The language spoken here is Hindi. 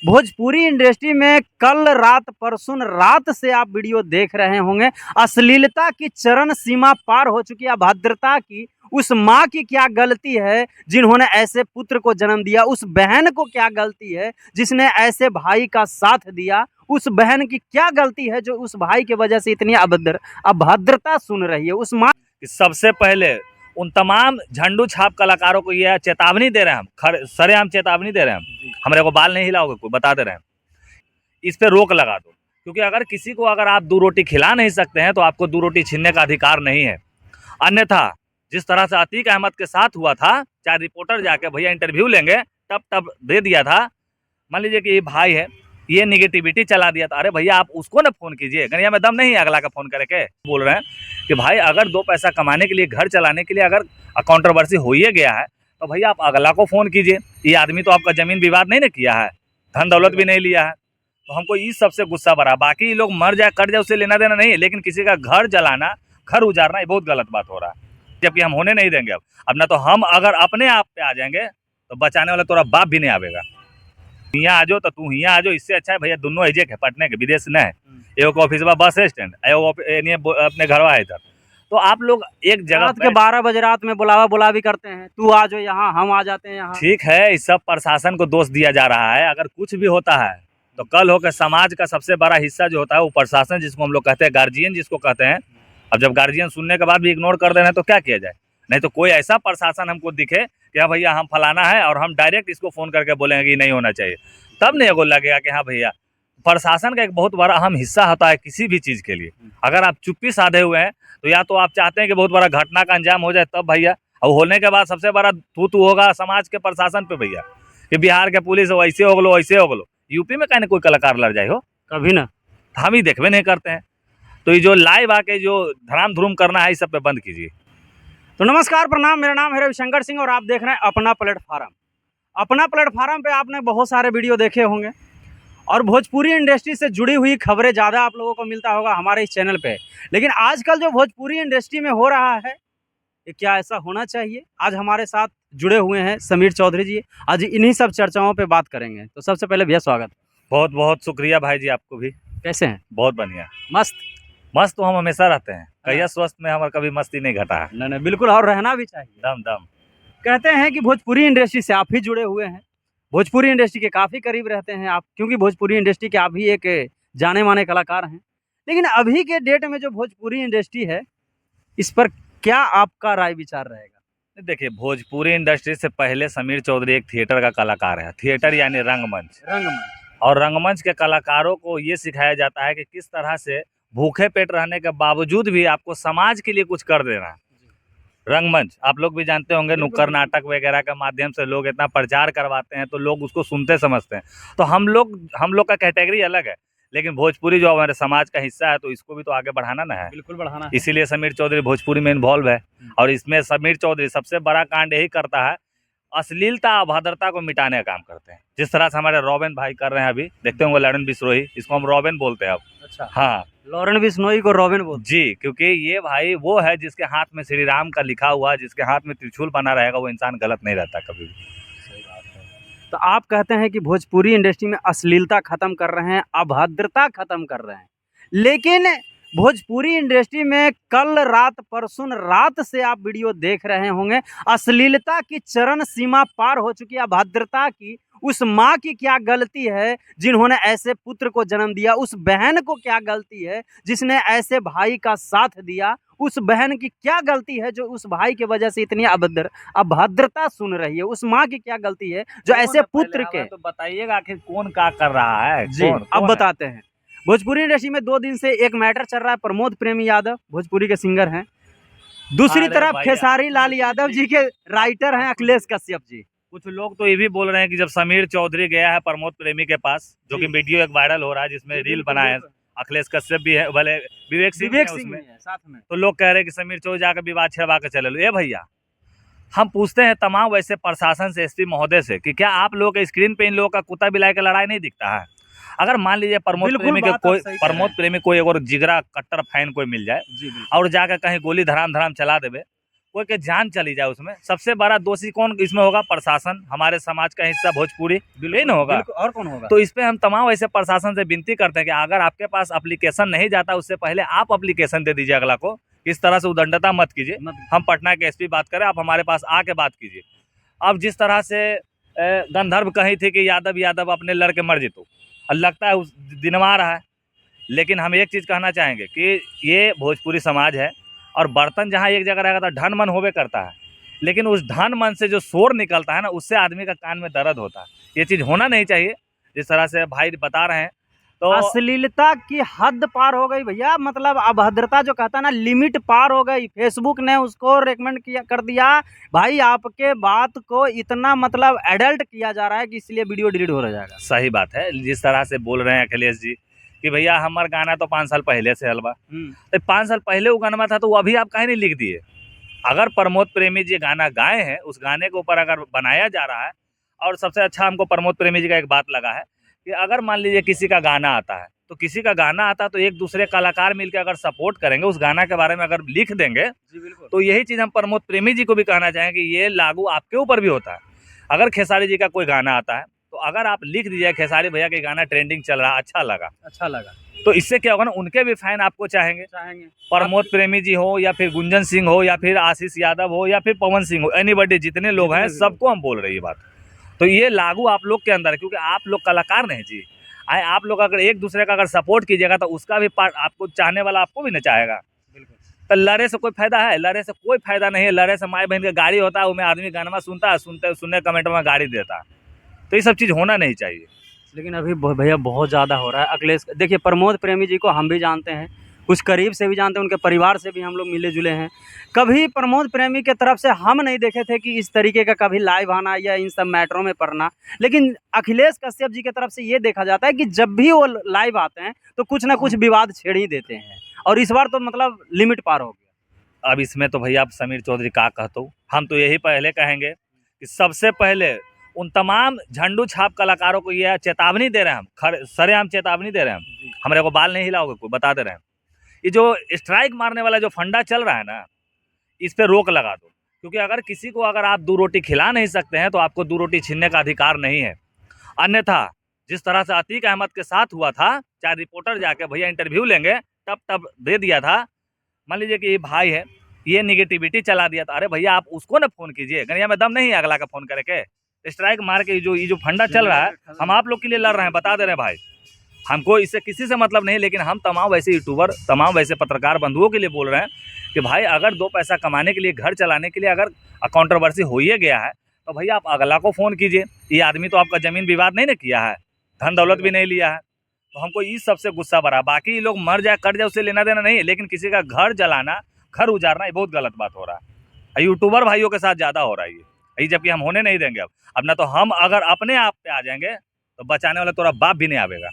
भोजपुरी इंडस्ट्री में कल रात परसों रात से आप वीडियो देख रहे होंगे। अश्लीलता की चरम सीमा पार हो चुकी है। अभद्रता की उस माँ की क्या गलती है जिन्होंने ऐसे पुत्र को जन्म दिया? उस बहन को क्या गलती है जिसने ऐसे भाई का साथ दिया? उस बहन की क्या गलती है जो उस भाई की वजह से इतनी अभद्रता सुन रही है? उस माँ सबसे पहले उन तमाम झंडू छाप कलाकारों को यह चेतावनी दे रहे हैं, हम सरेआम चेतावनी दे रहे हैं, हमारे को बाल नहीं हिलाओगे, कोई बता दे रहे हैं, इस पे रोक लगा दो। क्योंकि अगर किसी को अगर आप 2 रोटी खिला नहीं सकते हैं तो आपको 2 रोटी छीनने का अधिकार नहीं है। अन्यथा जिस तरह से अतीक अहमद के साथ हुआ था, चाहे रिपोर्टर जाके भैया इंटरव्यू लेंगे तब दे दिया था। मान लीजिए कि ये भाई है, ये निगेटिविटी चला दिया था, अरे भैया आप उसको ना फोन कीजिए, गनिया में दम नहीं है अगला का फोन करके। बोल रहे हैं कि भाई अगर 2 पैसा कमाने के लिए, घर चलाने के लिए अगर कंट्रोवर्सी हो ही गया है तो भैया आप अगला को फोन कीजिए। ये आदमी तो आपका जमीन विवाद नहीं ना किया है, धन दौलत भी नहीं लिया है, तो हमको इस सबसे गुस्सा भरा। बाकी लोग मर जाए कट जाए उससे लेना देना नहीं है, लेकिन किसी का घर जलाना, घर उजाड़ना ये बहुत गलत बात हो रहा है, जबकि हम होने नहीं देंगे। अब ना तो हम अगर अपने आप पे आ जाएंगे तो बचाने वाला तोरा बाप भी नहीं आवेगा। यहाँ आ जाओ तो तू यहाँ आ जाओ, इससे अच्छा है भैया दोनों एजे के पटने के, विदेश न है, एगो ऑफिस बस स्टैंड, एगो अपने घरवा है इधर। तो आप लोग एक जगह रात के 12 बजे रात में बुलावी करते हैं, तू आ जाओ यहाँ, हम आ जाते हैं यहाँ। ठीक है, इस सब प्रशासन को दोष दिया जा रहा है। अगर कुछ भी होता है तो कल होकर समाज का सबसे बड़ा हिस्सा जो होता है वो प्रशासन, जिसको हम लोग कहते हैं गार्जियन जिसको कहते हैं। अब जब गार्जियन सुनने के बाद भी इग्नोर कर दे रहे हैं तो क्या किया जाए? नहीं तो कोई ऐसा प्रशासन हमको दिखे कि हाँ भैया हम फलाना है और हम डायरेक्ट इसको फ़ोन करके बोलेंगे कि नहीं होना चाहिए, तब नहीं वो लगेगा कि हाँ भैया। प्रशासन का एक बहुत बड़ा अहम हिस्सा होता है किसी भी चीज़ के लिए। अगर आप चुप्पी साधे हुए हैं तो या तो आप चाहते हैं कि बहुत बड़ा घटना का अंजाम हो जाए तब भैया, और होने के बाद सबसे बड़ा थू होगा समाज के प्रशासन पे भैया, कि बिहार के पुलिस वैसे हो गलो वैसे हो गलो। यूपी में कहीं कोई कलाकार लड़ जाए हो कभी ना, हम ही देखवे नहीं करते हैं। तो ये जो लाइव आके जो धराम धुरूम करना है इस सब पे बंद कीजिए। तो नमस्कार, प्रणाम, मेरा नाम है रविशंकर सिंह और आप देख रहे हैं अपना प्लेटफार्म। अपना प्लेटफार्म पे आपने बहुत सारे वीडियो देखे होंगे और भोजपुरी इंडस्ट्री से जुड़ी हुई खबरें ज़्यादा आप लोगों को मिलता होगा हमारे इस चैनल पे। लेकिन आजकल जो भोजपुरी इंडस्ट्री में हो रहा है, ये क्या ऐसा होना चाहिए? आज हमारे साथ जुड़े हुए हैं समीर चौधरी जी। आज इन्हीं सब चर्चाओं पे बात करेंगे। तो सबसे पहले भैया स्वागत। बहुत बहुत शुक्रिया भाई जी, आपको भी। कैसे हैं? बहुत बढ़िया, मस्त। मस्त तो हम हमेशा रहते हैं, कहिया स्वस्थ में हमारा कभी मस्ती नहीं घटा है। नहीं बिल्कुल, और रहना भी चाहिए। दम दम। कहते हैं कि भोजपुरी इंडस्ट्री से आप ही जुड़े हुए हैं, भोजपुरी इंडस्ट्री के काफ़ी करीब रहते हैं आप, क्योंकि भोजपुरी इंडस्ट्री के आप ही एक जाने माने कलाकार हैं। लेकिन अभी के डेट में जो भोजपुरी इंडस्ट्री है, इस पर क्या आपका राय विचार रहेगा? देखिए, भोजपुरी इंडस्ट्री से पहले समीर चौधरी एक थिएटर का कलाकार है। थिएटर यानी रंगमंच। और रंगमंच के कलाकारों को ये सिखाया जाता है कि किस तरह से भूखे पेट रहने के बावजूद भी आपको समाज के लिए कुछ कर देना है। रंगमंच आप लोग भी जानते होंगे, नुक्कड़ नाटक वगैरह के माध्यम से लोग इतना प्रचार करवाते हैं तो लोग उसको सुनते समझते हैं। तो हम लोग का कैटेगरी अलग है, लेकिन भोजपुरी जो हमारे समाज का हिस्सा है तो इसको भी तो आगे बढ़ाना ना है। बिल्कुल बढ़ाना है। इसीलिए समीर चौधरी भोजपुरी में इन्वॉल्व है। और इसमें समीर चौधरी सबसे बड़ा कांड यही करता है, अश्लीलता अभद्रता को मिटाने का काम करते हैं। जिस तरह से हमारे रॉबिन भाई कर रहे हैं, अभी देखते होंगे लॉरेन बिश्नोई, इसको हम रॉबिन बोलते हैं अब। अच्छा, हाँ, लॉरेन बिश्नोई को रॉबिन बोलते जी, क्योंकि ये भाई वो है जिसके हाथ में श्री राम का लिखा हुआ है, जिसके हाथ में त्रिशूल बना रहेगा, वो इंसान गलत नहीं रहता कभी भी। सही बात है। तो आप कहते हैं कि भोजपुरी इंडस्ट्री में अश्लीलता खत्म कर रहे हैं, अभद्रता खत्म कर रहे हैं, लेकिन भोजपुरी इंडस्ट्री में कल रात परसों रात से आप वीडियो देख रहे होंगे। अश्लीलता की चरम सीमा पार हो चुकी है। अभद्रता की उस माँ की क्या गलती है जिन्होंने ऐसे पुत्र को जन्म दिया? उस बहन को क्या गलती है जिसने ऐसे भाई का साथ दिया? उस बहन की क्या गलती है जो उस भाई की वजह से इतनी अभद्रता सुन रही है? उस माँ की क्या गलती है जो ऐसे पुत्र के? तो बताइएगा आखिर कौन क्या कर रहा है जी, अब बताते हैं। भोजपुरी इंडस्ट्री में 2 दिन से एक मैटर चल रहा है। प्रमोद प्रेमी यादव भोजपुरी के सिंगर हैं, दूसरी तरफ खेसारी लाल यादव जी के राइटर हैं अखिलेश कश्यप जी। कुछ लोग तो ये भी बोल रहे हैं कि जब समीर चौधरी गया है प्रमोद प्रेमी के पास, जो कि वीडियो एक वायरल हो रहा है जिसमें रील बनाए हैं, अखिलेश कश्यप भी है, भले विवेक सिंह भी है साथ में, तो लोग कह रहे हैं कि समीर चौधरी जाकर विवाद छिड़वा के चले लो। ये भैया, हम पूछते हैं तमाम वैसे प्रशासन से, एसपी महोदय से, कि क्या आप लोगों के स्क्रीन पे इन लोगों का कुत्ता बिलाई का लड़ाई नहीं दिखता है? अगर मान लीजिए प्रमोद प्रेमी कोई और जिगरा कट्टर फैन कोई मिल जाए और जाकर कहीं गोली धराम चला देवे, कोई के जान चली जाए उसमें, सबसे बड़ा दोषी कौन इसमें होगा? प्रशासन, हमारे समाज का हिस्सा भोजपुरी, यही ना होगा? और कौन होगा? तो इस पे हम तमाम ऐसे प्रशासन से विनती करते हैं कि अगर आपके पास एप्लीकेशन नहीं जाता उससे पहले आप एप्लीकेशन दे दीजिए अगला को। इस तरह से उदंडता मत कीजिए। हम पटना के एसपी बात करें, आप हमारे पास आके बात कीजिए। अब जिस तरह से गंधर्व कही थी कि यादव यादव अपने लड़के मर जितो, और लगता है उस दिनवा रहा है। लेकिन हम एक चीज़ कहना चाहेंगे कि ये भोजपुरी समाज है, और बर्तन जहाँ एक जगह रहेगा तो ढन मन होवे करता है, लेकिन उस ढन मन से जो शोर निकलता है ना, उससे आदमी का कान में दर्द होता है। ये चीज़ होना नहीं चाहिए जिस तरह से भाई बता रहे हैं। तो अश्लीलता की हद पार हो गई भैया, मतलब अभद्रता जो कहता है ना, लिमिट पार हो गई। फेसबुक ने उसको रेकमेंड किया कर दिया, भाई आपके बात को इतना मतलब एडल्ट किया जा रहा है कि इसलिए वीडियो डिलीट हो जाएगा। सही बात है, जिस तरह से बोल रहे हैं अखिलेश जी कि भैया हमार गाना तो 5 साल पहले से हलवा, तो 5 साल पहले वो गाना था तो वो अभी आप काहे नहीं लिख दिए? अगर प्रमोद प्रेमी जी गाना गाए हैं, उस गाने के ऊपर अगर बनाया जा रहा है, और सबसे अच्छा हमको प्रमोद प्रेमी जी का एक बात लगा है कि अगर मान लीजिए किसी का गाना आता है, तो किसी का गाना आता है तो एक दूसरे कलाकार मिलकर अगर सपोर्ट करेंगे, उस गाना के बारे में अगर लिख देंगे, तो यही चीज़ हम प्रमोद प्रेमी जी को भी कहना चाहेंगे कि ये लागू आपके ऊपर भी होता है। अगर खेसारी जी का कोई गाना आता है, तो अगर आप लिख दीजिए खेसारी भैया के गाना ट्रेंडिंग चल रहा, अच्छा लगा, तो इससे क्या होगा ना, उनके भी फैन आपको चाहेंगे। प्रमोद प्रेमी जी हो, या फिर गुंजन सिंह हो, या फिर आशीष यादव हो, या फिर पवन सिंह हो, एनीबॉडी, जितने लोग हैं सबको हम बोल रहे हैं ये बात। तो ये लागू आप लोग के अंदर है, क्योंकि आप लोग कलाकार नहीं जी। आप लोग अगर एक दूसरे का अगर सपोर्ट कीजिएगा तो उसका भी पार्ट आपको चाहने वाला आपको भी न चाहेगा। तो लड़े से कोई फायदा है? लड़े से कोई फायदा नहीं है। लड़े से माई बहन का गाड़ी होता है, उसमें आदमी गाना सुनता है, सुनने कमेंट में गाड़ी देता है। तो ये सब चीज़ होना नहीं चाहिए। लेकिन अभी भैया बहुत ज़्यादा हो रहा है। अखिलेश, देखिए प्रमोद प्रेमी जी को हम भी जानते हैं, कुछ करीब से भी जानते हैं, उनके परिवार से भी हम लोग मिले जुले हैं। कभी प्रमोद प्रेमी के तरफ से हम नहीं देखे थे कि इस तरीके का कभी लाइव आना या इन सब मैटरों में पड़ना। लेकिन अखिलेश कश्यप जी की तरफ से ये देखा जाता है कि जब भी वो लाइव आते हैं तो कुछ ना कुछ विवाद छेड़ ही देते हैं, और इस बार तो मतलब लिमिट पार हो गया। अब इसमें तो भैया आप समीर चौधरी का कहते, हम तो यही पहले कहेंगे कि सबसे पहले उन तमाम झंडू छाप कलाकारों को यह चेतावनी दे रहे हैं, हम सरेआम चेतावनी दे रहे हैं, हमारे को बाल नहीं हिलाओगे कोई, बता दे रहे हैं। ये जो स्ट्राइक मारने वाला जो फंडा चल रहा है ना, इस पे रोक लगा दो। क्योंकि अगर किसी को अगर आप 2 रोटी खिला नहीं सकते हैं तो आपको 2 रोटी छीनने का अधिकार नहीं है। अन्यथा जिस तरह से अतीक अहमद के साथ हुआ था, चाहे रिपोर्टर जाके भैया इंटरव्यू लेंगे तब दे दिया था। मान लीजिए कि ये भाई है, ये निगेटिविटी चला दिया था, अरे भैया आप उसको ना फ़ोन कीजिए, गनिया में दम नहीं है अगला का फ़ोन करके। स्ट्राइक मार के ये जो फंडा चल रहा है, हम आप लोग के लिए लड़ रहे हैं, बता दे रहे हैं भाई। हमको इससे किसी से मतलब नहीं, लेकिन हम तमाम वैसे यूट्यूबर, तमाम वैसे पत्रकार बंधुओं के लिए बोल रहे हैं कि भाई अगर 2 पैसा कमाने के लिए, घर चलाने के लिए अगर कंट्रोवर्सी हो ही गया है, तो भैया आप अगला को फ़ोन कीजिए। ये आदमी तो आपका ज़मीन विवाद नहीं ना किया है, धन दौलत भी नहीं लिया है। तो हमको इस सबसे गुस्सा भरा। बाकी ये लोग मर जाए कट जाए उससे लेना देना नहीं है, लेकिन किसी का घर जलाना, घर उजाड़ना, ये बहुत गलत बात हो रहा है। यूट्यूबर भाइयों के साथ ज़्यादा हो रहा है ये, जबकि हम होने नहीं देंगे। अब ना तो हम अगर अपने आप पे आ जाएंगे तो बचाने वाला तोरा बाप भी नहीं आवेगा।